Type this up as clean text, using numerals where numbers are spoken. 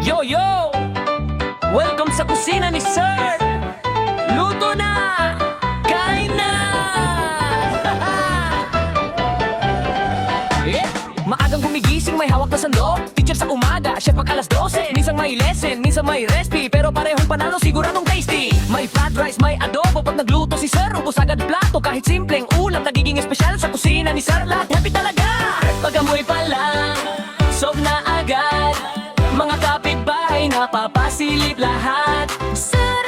Yo, yo! Welcome sa kusina ni Sir! Luto na! Kain na! Maagang gumigising, may hawak na sandok. Teacher sa umaga, chef pag alas 12. Minsan may lesson, minsan may recipe, pero parehong panalo, siguradong tasty. May fried rice, may adobo, pag nagluto si Sir, ubos agad plato. Kahit simpleng ulam, nagiging espesyal sa kusina ni Sir. Lahat happy talaga! Pag amoy pa lang, sob na agad. Mga kapitbahay napapasilip lahat. Sir,